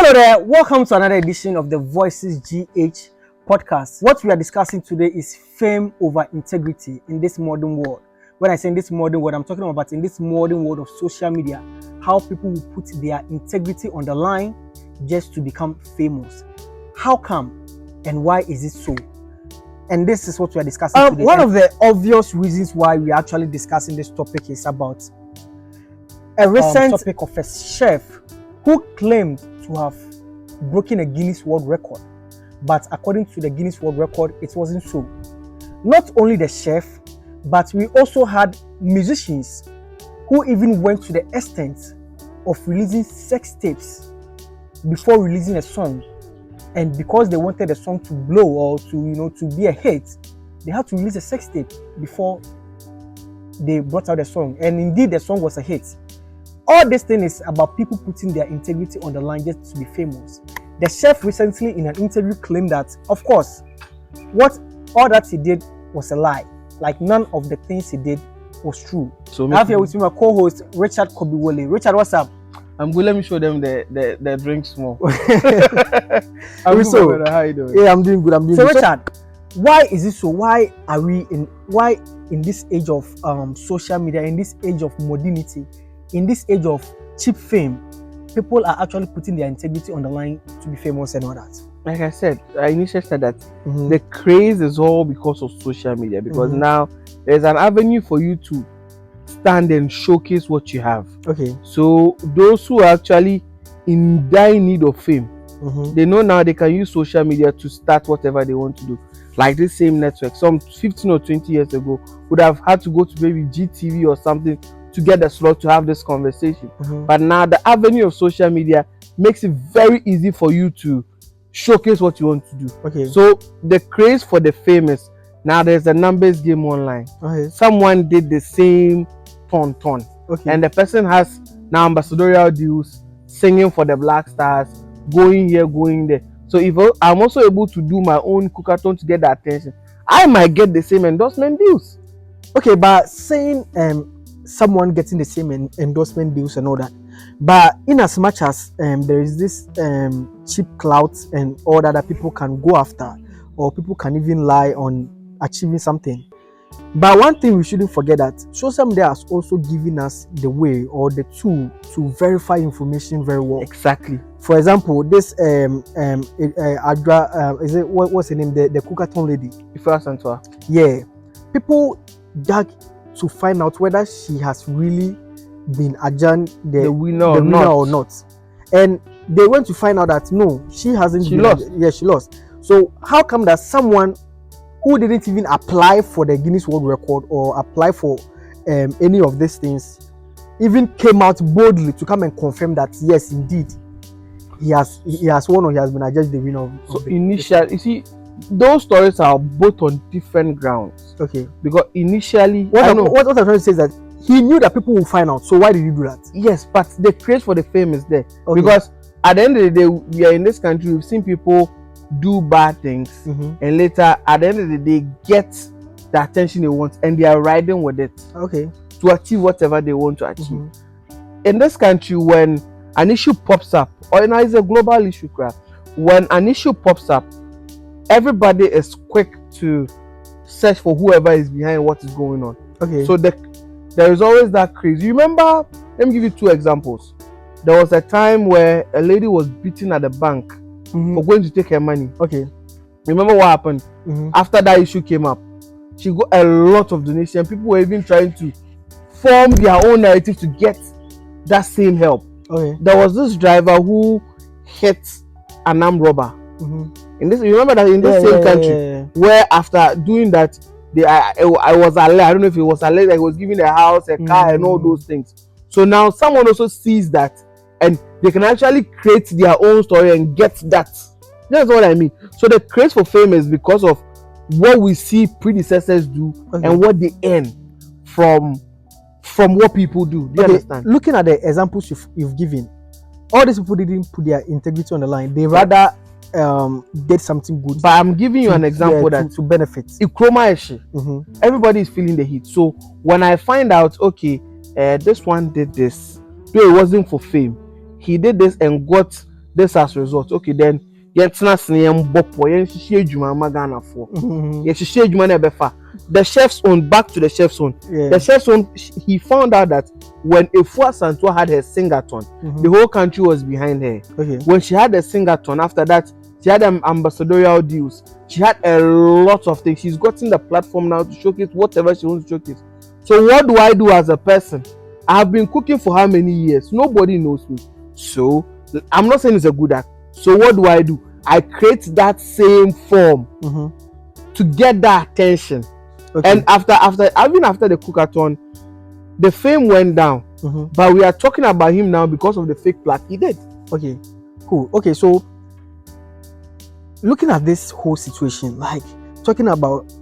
Hello there, welcome to another edition of the Voices GH podcast. What we are discussing today is fame over integrity in this modern world. When I say in this modern world, I'm talking about in this modern world of social media, how people will put their integrity on the line just to become famous. How come and why is it so? And this is what we are discussing today. One of the obvious reasons why we are actually discussing this topic is about a recent topic of a chef who claimed to have broken a Guinness World Record, but according to the Guinness World Record, it wasn't so. Not only the chef, but we also had musicians who even went to the extent of releasing sex tapes before releasing a song, and because they wanted the song to blow or to be a hit, they had to release a sex tape before they brought out the song, and indeed the song was a hit. All this thing is about people putting their integrity on the line just to be famous. The chef recently in an interview claimed that, of course, all that he did was a lie. Like none of the things he did was true. So I have here with me my co-host Richard Kobiwole. Richard, what's up? I'm good. Let me show them the drinks more. How you doing? Yeah, I'm doing good. So Richard, why is it so? Why in this age of social media, in this age of modernity, in this age of cheap fame, people are actually putting their integrity on the line to be famous and all that? Like I said, I initially said that the craze is all because of social media, because now there's an avenue for you to stand and showcase what you have. Okay. So those who are actually in dire need of fame, they know now they can use social media to start whatever they want to do. Like this same network, some 15 or 20 years ago, would have had to go to maybe GTV or something to get the slot to have this conversation. But now the avenue of social media makes it very easy for you to showcase what you want to do. Okay. So the craze for the famous, now there's a numbers game online. Okay. Someone did the same ton. Okay. And the person has now ambassadorial deals, singing for the Black Stars, going here, going there. So if I'm also able to do my own cookathon to get the attention, I might get the same endorsement deals. Okay, but saying someone getting the same endorsement deals and all that, but in as much as there is this cheap clout and all that people can go after, or people can even lie on achieving something. But one thing we shouldn't forget, that social media has also given us the way or the tool to verify information very well. Exactly. For example, this Adra, is it what's her name? The cookathon lady. Yeah, people dug to find out whether she has really been adjourned the winner or not, and they went to find out that no, she hasn't. She lost. She lost. So how come that someone who didn't even apply for the Guinness World Record or apply for any of these things even came out boldly to come and confirm that yes, indeed, he has won or he has been adjudged the winner? So initially, you see, those stories are both on different grounds. Okay. Because initially, what I'm trying to say is that he knew that people will find out. So why did he do that? Yes, but the craze for the fame is there. Okay. Because at the end of the day, we are in this country, we've seen people do bad things, and later at the end of the day get the attention they want, and they are riding with it. Okay. To achieve whatever they want to achieve. In this country, when an issue pops up, or it's a global issue, when an issue pops up, everybody is quick to search for whoever is behind what is going on. Okay. So there is always that craze. You remember? Let me give you two examples. There was a time where a lady was beaten at the bank for going to take her money. Okay. Remember what happened? After that issue came up, she got a lot of donations. People were even trying to form their own narrative to get that same help. Okay. There was this driver who hit an armed robber. In this, you remember that in this same country, where after doing that, I was alleged. I don't know if it was alleged that he was giving a house, a car, and all those things. So now someone also sees that, and they can actually create their own story and get that. That's what I mean. So the craze for fame is because of what we see predecessors do and what they earn from what people do. Do you understand? Looking at the examples you've given, all these people didn't put their integrity on the line. They rather did something good. But I'm giving you an example that to benefit. Everybody is feeling the heat. So when I find out, okay, this one did this, though it wasn't for fame, he did this and got this as result. Okay, then yet na sneem bopo yen shishie juma magana for. Yet shishie juma nebefa. The chef's own, back to the chef's own. Yeah. The chef's own, he found out that when Efua Santua had her singathon, the whole country was behind her. Okay. When she had the singathon, after that, she had ambassadorial deals. She had a lot of things. She's gotten the platform now to showcase whatever she wants to showcase. So what do I do as a person? I have been cooking for how many years? Nobody knows me. So I'm not saying it's a good act. So what do? I create that same form to get that attention. Okay. And after the cookathon, the fame went down. But we are talking about him now because of the fake plaque he did. Okay, cool. Okay, so looking at this whole situation, like talking about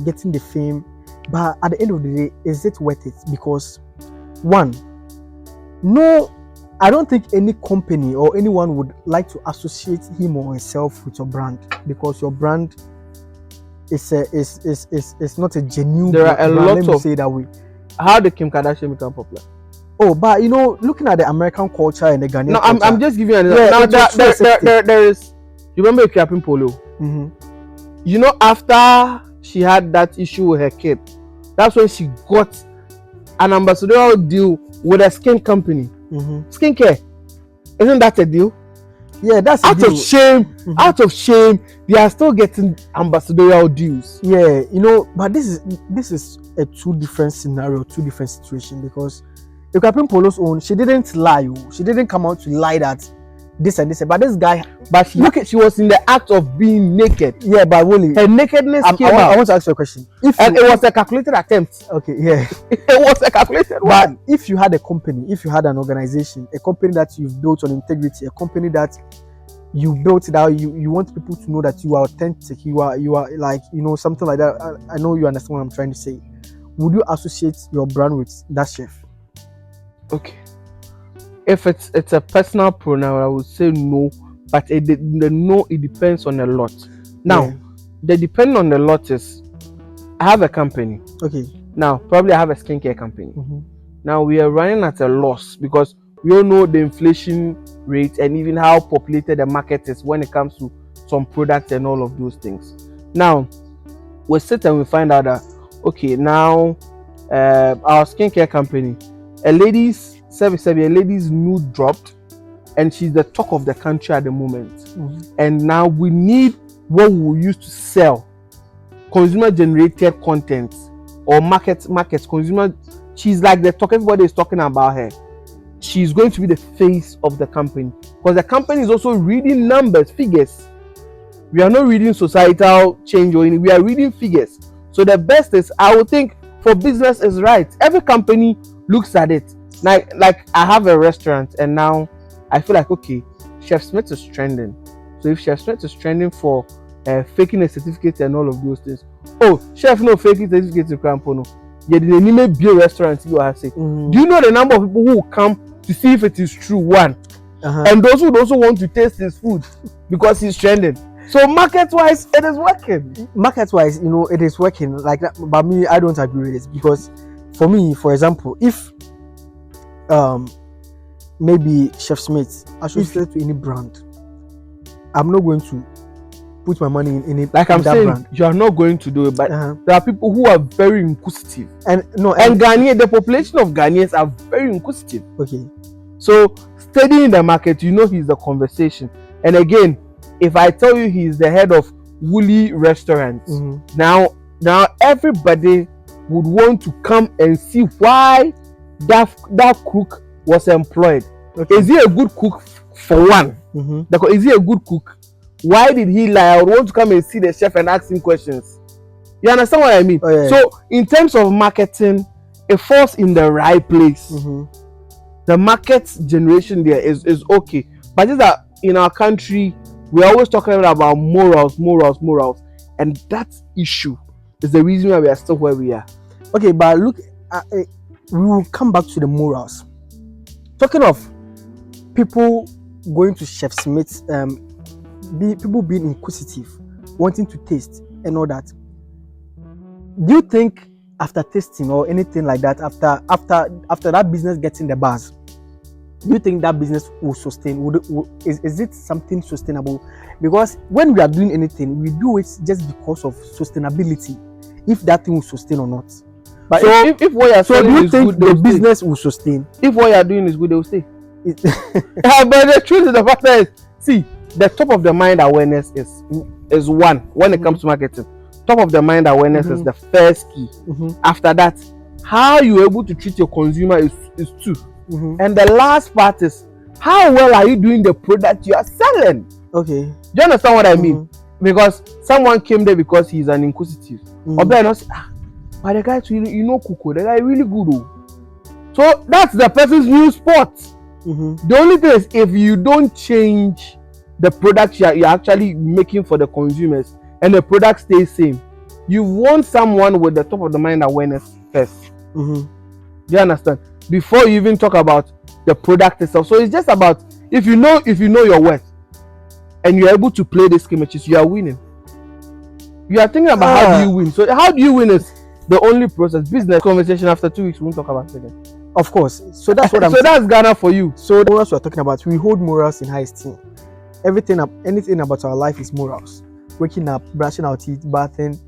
getting the fame, but at the end of the day, is it worth it? Because one, no, I don't think any company or anyone would like to associate him or herself with your brand, because your brand is not a genuine there brand. Are a lot Let me of say it that way. How did Kim Kardashian become popular? Oh, but looking at the American culture and the Ghanaian no, culture. I'm just giving you an example. Now there is. You remember Kiapin Polo? After she had that issue with her kid, that's when she got an ambassadorial deal with a skin company. Skincare. Isn't that a deal? Yeah, that's out of shame. Out of shame, they are still getting ambassadorial deals. Yeah, but this is a two different scenario, two different situation, because the Captain Polo's own, she didn't lie. She didn't come out to lie that this and this. But this guy, she was in the act of being naked. Yeah, but really, her nakedness came out. I want to ask you a question. It was a calculated attempt. Okay, yeah. It was a calculated one. But if you had a company, if you had an organization, a company that you've built on integrity, a company that you built it out, you want people to know that you are authentic, you are like, something like that. I know you understand what I'm trying to say. Would you associate your brand with that chef? Okay. If it's a personal pronoun, I would say no. But it depends on a lot. Now, the depending on the lot is, I have a company. Okay. Now, probably I have a skincare company. Now we are running at a loss because we all know the inflation rate and even how populated the market is when it comes to some products and all of those things. Now, we sit and we find out that, okay, now our skincare company, a lady's nude dropped and she's the talk of the country at the moment. And now we need what we use to sell consumer generated content or markets consumer. She's like the talk, everybody is talking about her. She's going to be the face of the company because the company is also reading numbers, figures. We are not reading societal change or anything, we are reading figures. So the best is, I would think, for business is right. Every company looks at it. Like I have a restaurant and now I feel like, okay, Chef Smith is trending. So if Chef Smith is trending for faking a certificate and all of those things, oh, chef no faking certificate in Crampono. Yeah, the name be a restaurant you are saying. Do you know the number of people who will come to see if it is true? One, and those who also want to taste his food because he's trending. So market-wise, it is working. Market-wise, it is working like that. But me, I don't agree with it because, for me, for example, if maybe Chef Smith associated to any brand, I'm not going to put my money in it. Like I'm saying, brand. You are not going to do it, but there are people who are very inquisitive. And Ghanaian, the population of Ghanaians are very inquisitive. Okay. So studying the market, he's the conversation. And again, if I tell you he's the head of Woolly Restaurant, now everybody would want to come and see why that cook was employed. Okay. Is he a good cook for one? Is he a good cook? Why did he lie? I would want to come and see the chef and ask him questions. You understand what I mean? Oh, yeah. So in terms of marketing, it falls in the right place. The market generation there is okay. But just that in our country, we're always talking about morals. And that issue is the reason why we are still where we are. Okay, but look, we will come back to the morals. Talking of people going to Chef Smith's, people being inquisitive, wanting to taste and all that. Do you think after tasting or anything like that, after that business gets in the bars, do you think that business will sustain? Is it something sustainable? Because when we are doing anything, we do it just because of sustainability, if that thing will sustain or not. But so if what you're so do you is think good, the business will sustain? If what you're doing is good, they will stay. But the truth of the matter is, see, the top of the mind awareness is one when it comes to marketing. Top of the mind awareness is the first key. After that, how you're able to treat your consumer is two. And the last part is how well are you doing the product you are selling. Okay. Do you understand what I mean? Because someone came there because he's an inquisitive. Or better not say, but the guy's really, Coco, the guy really good. Oh. So that's the person's new spot. The only thing is, if you don't change the product you're actually making for the consumers and the product stays same, you want someone with the top of the mind awareness first. Do you understand? Before you even talk about the product itself. So it's just about if you know your worth and you're able to play this game, which is you are winning. You are thinking about how do you win. So how do you win is the only process. Business conversation after 2 weeks, we won't talk about it again. Of course. So that's what I'm saying. So that's Ghana for you. So the morals we're talking about, we hold morals in high esteem. Anything about our life is morals. Waking up, brushing our teeth, bathing,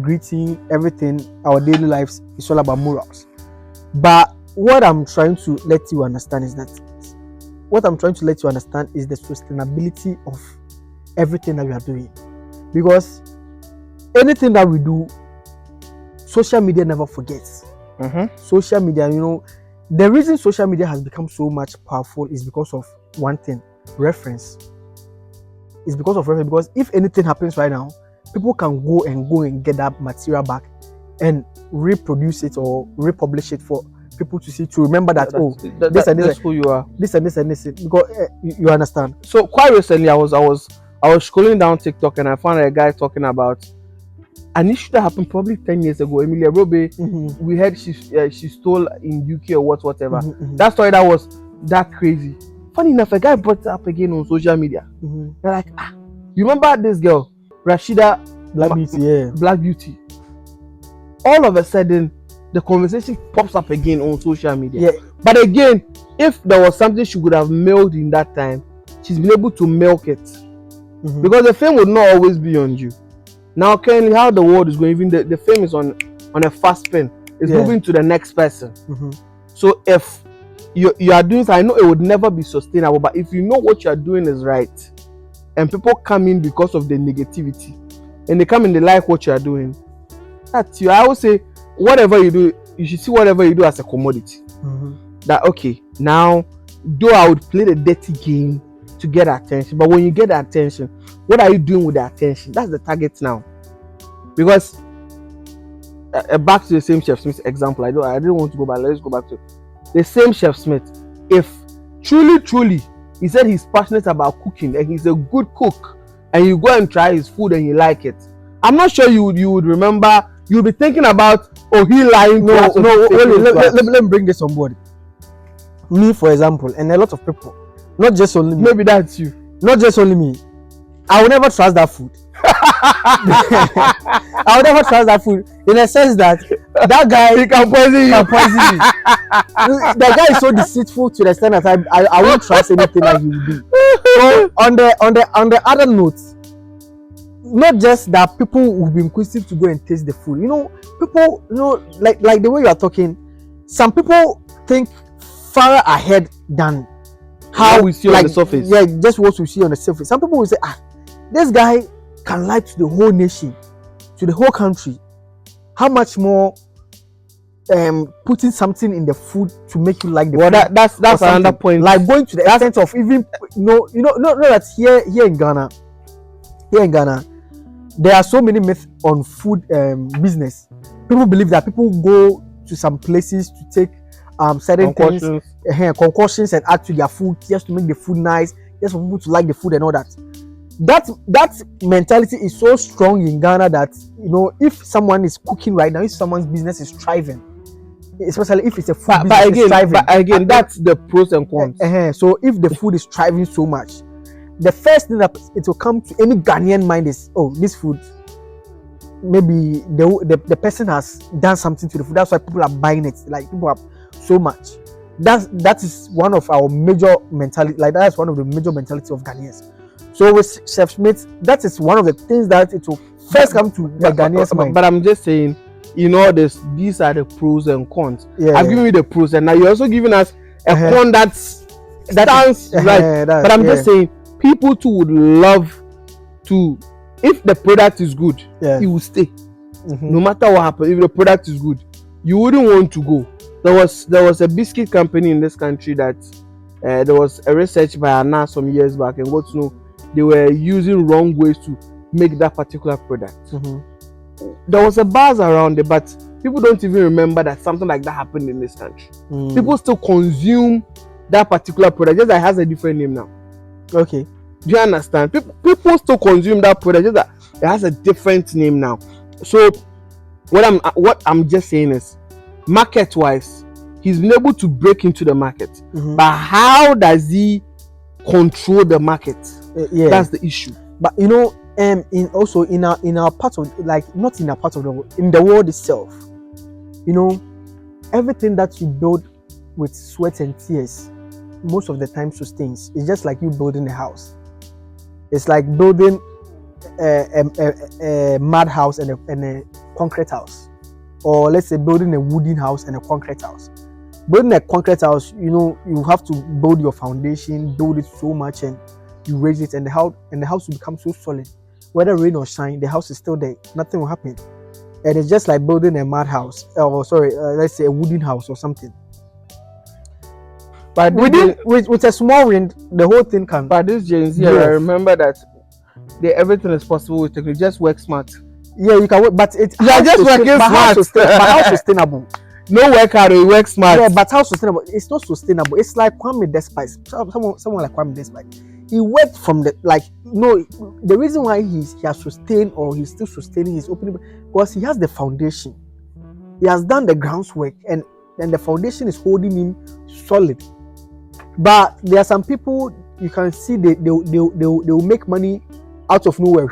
greeting, everything, our daily lives is all about morals. But what I'm trying to let you understand is the sustainability of everything that we are doing. Because anything that we do, social media never forgets. Social media, the reason social media has become so much powerful is because of one thing: reference. It's because of reference. Because if anything happens right now, people can go and get that material back and reproduce it or republish it for people to see, to remember that this and this, who you are, this and this and this. Because you understand. So quite recently, I was scrolling down TikTok and I found a guy talking about an issue that happened probably 10 years ago. Emilia Robe, we heard she stole in UK or whatever. That story that was that crazy. Funny enough, a guy brought it up again on social media. They're like, you remember this girl, Rashida Black Beauty? All of a sudden, the conversation pops up again on social media. But again, if there was something she could have milked in that time, she's been able to milk it. Because the fame would not always be on you. Now, currently, how the world is going, even the fame is on a fast spin. It's moving to the next person. So if you are doing something, I know it would never be sustainable, but if you know what you are doing is right, and people come in because of the negativity, and they come and they like what you are doing, that's you. I always say, whatever you do, you should see whatever you do as a commodity. That okay, now, though I would play the dirty game to get attention, but when you get the attention, what are you doing with the attention? That's the target now. Because back to the same Chef Smith example, I didn't want to go back. Let's go back to the same Chef Smith. If truly he said he's passionate about cooking and he's a good cook, and you go and try his food and you like it, I'm not sure you would remember. You'll be thinking about, he lying. Let me bring this on board. Me, for example, and a lot of people, not just only me. Maybe that's you. Not just only me. I will never trust that food. I will never trust that food in a sense that guy he can poison you. The guy is so deceitful to the extent that I won't trust anything that he will do. So on the other note, not just that people will be inquisitive to go and taste the food. People, like the way you are talking, some people think far ahead than how we see on the surface. Yeah, just what we see on the surface. Some people will say, this guy can lie to the whole nation, to the whole country. How much more putting something in the food to make you like the food? Well, that's another point. Like going to the extent of even know that here in Ghana, there are so many myths on food business. People believe that people go to some places to take certain concoctions and add to their food just to make the food nice, just for people to like the food and all that. That mentality is so strong in Ghana that if someone is cooking right now, if someone's business is thriving, especially if it's a food business, but again, that's the pros and cons. So if the food is thriving so much, the first thing that it will come to any Ghanaian mind is, this food, maybe the person has done something to the food. That's why people are buying it. Like, people have so much. that is one of our major mentality. Like that's one of the major mentality of Ghanaians. So with Chef Smith, that is one of the things that it will first come to the Ghanaians mind. But I'm just saying, these are the pros and cons. Yeah, I've given you the pros, and now you're also giving us a con that stands right. But I'm just saying, people too would love to, if the product is good, it will stay. No matter what happens, if the product is good, you wouldn't want to go. There was a biscuit company in this country that there was a research by Anna some years back, and got to know they were using wrong ways to make that particular product. There was a buzz around it, but people don't even remember that something like that happened in this country. People still consume that particular product, just that it has a different name now. Okay. Do you understand? People still consume that product, just that it has a different name now. So what I'm just saying is, market-wise, he's been able to break into the market. But how does he control the market? That's the issue. But in our part of, like, not in a part of the world, in the world itself, everything that you build with sweat and tears most of the time sustains. It's just like you building a house. It's like building a mud house and a concrete house, or let's say building a wooden house and a concrete house. Building a concrete house, you have to build your foundation, build it so much, and you raise it, and the house will become so solid. Whether rain or shine, the house is still there. Nothing will happen. And it's just like building a mud house, let's say a wooden house or something. But with a small wind, the whole thing can. But this Gen Z, I remember that everything is possible with technology. Just work smart. Yeah, you can work, but it's just working smart. But how sustainable? No work hard, you work smart. Yeah, but how sustainable? It's not sustainable. It's like Kwame Despite. Someone like Kwame Despite. He worked from the reason why he has sustained, or he's still sustaining his opening, because he has the foundation. He has done the groundwork, and the foundation is holding him solid. But there are some people you can see they will make money out of nowhere.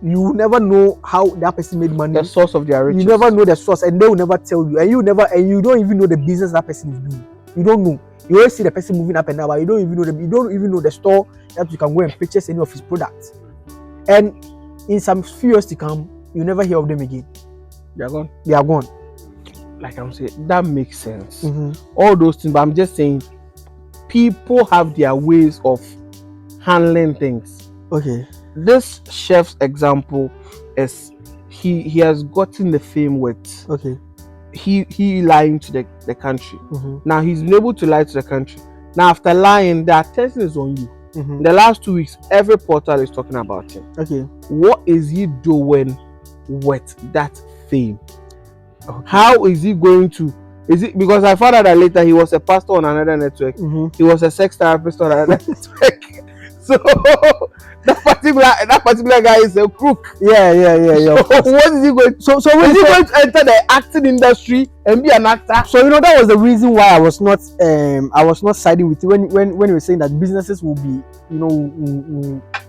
You will never know how that person made money. The source of their riches. You never know the source, and they will never tell you. And you don't even know the business that person is doing. You don't know. You always see the person moving up and down, but you don't even know the store that you can go and purchase any of his products. And in some few years to come, you never hear of them again. They are gone. They are gone. Like I'm saying, that makes sense. All those things, but I'm just saying, people have their ways of handling things. Okay. This chef's example is he has gotten the fame with he lying to the country. Now he's been able to lie to the country. Now after lying, the attention is on you. In the last 2 weeks, every portal is talking about him. Okay. What is he doing with that fame? How is he going to? Is it because I found out that later he was a pastor on another network. He was a sex therapist on another network. So that particular guy is a crook. Yeah. So what is he going? So is he going to enter the acting industry and be an actor? So that was the reason why I was not siding with you when you were saying that businesses will be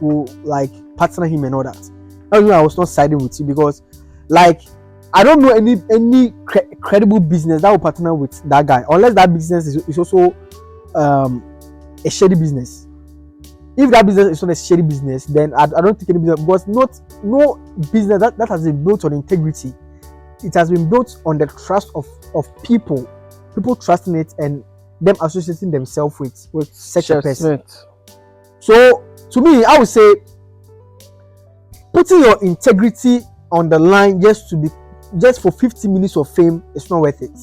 will like partner him and all that. That's why I was not siding with you, because like I don't know any credible business that will partner with that guy, unless that business is also a shady business. If that business is not a shady business, then I don't think any business, because no business that has been built on integrity. It has been built on the trust of people trusting it and them associating themselves with such a person. So to me, I would say putting your integrity on the line just for 50 minutes of fame is not worth it.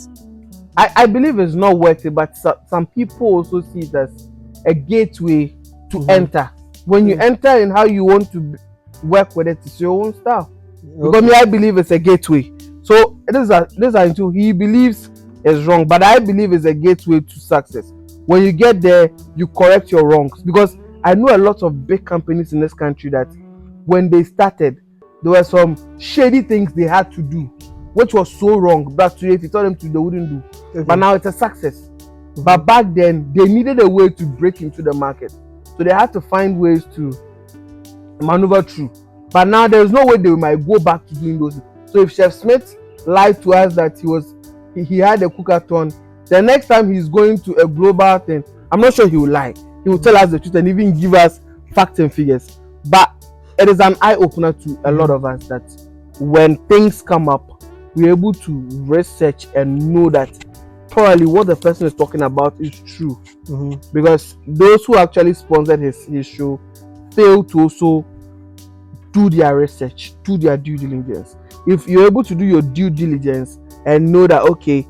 I believe it's not worth it, but some people also see it as a gateway to enter. When you enter in how you want to work with it, it's your own style. Because I believe it's a gateway. So these are into he believes is wrong, but I believe it's a gateway to success. When you get there, you correct your wrongs. Because I know a lot of big companies in this country that when they started, there were some shady things they had to do, which was so wrong. But today, if you told them to, they wouldn't do. But now it's a success. But back then, they needed a way to break into the market. So they had to find ways to maneuver through. But now there's no way they might go back to doing those. So if Chef Smith lied to us that he had a cookathon The next time he's going to a global thing, I'm not sure he will lie. He will tell us the truth and even give us facts and figures. But it is an eye opener to a lot of us that when things come up, we're able to research and know that probably what the person is talking about is true. Because those who actually sponsored his show fail to also do their research, do their due diligence. If you're able to do your due diligence and know that, okay,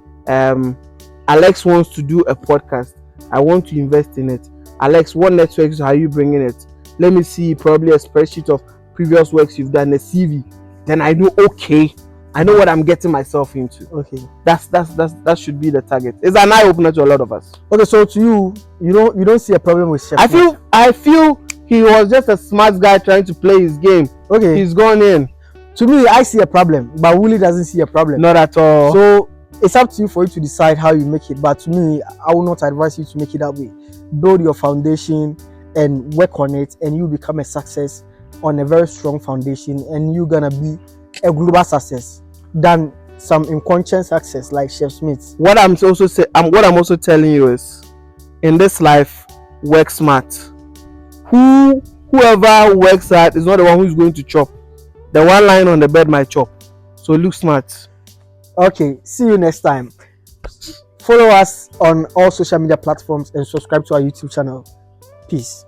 Alex wants to do a podcast, I want to invest in it. Alex, what networks are you bringing it? Let me see, probably a spreadsheet of previous works you've done, a CV. Then I know, okay, I know what I'm getting myself into. Okay, that should be the target. It's an eye opener to a lot of us. Okay, so to you don't see a problem with Chef. I feel he was just a smart guy trying to play his game. Okay, he's gone in. To me, I see a problem, but Willie doesn't see a problem. Not at all. So it's up to you for you to decide how you make it. But to me, I will not advise you to make it that way. Build your foundation and work on it, and you become a success on a very strong foundation, and you're gonna be a global success than some unconscious success like Chef Smith. What I'm also telling you is, in this life, work smart. Whoever works hard is not the one who's going to chop. The one lying on the bed might chop. So look smart. Okay, see you next time. Follow us on all social media platforms and subscribe to our YouTube channel. Peace.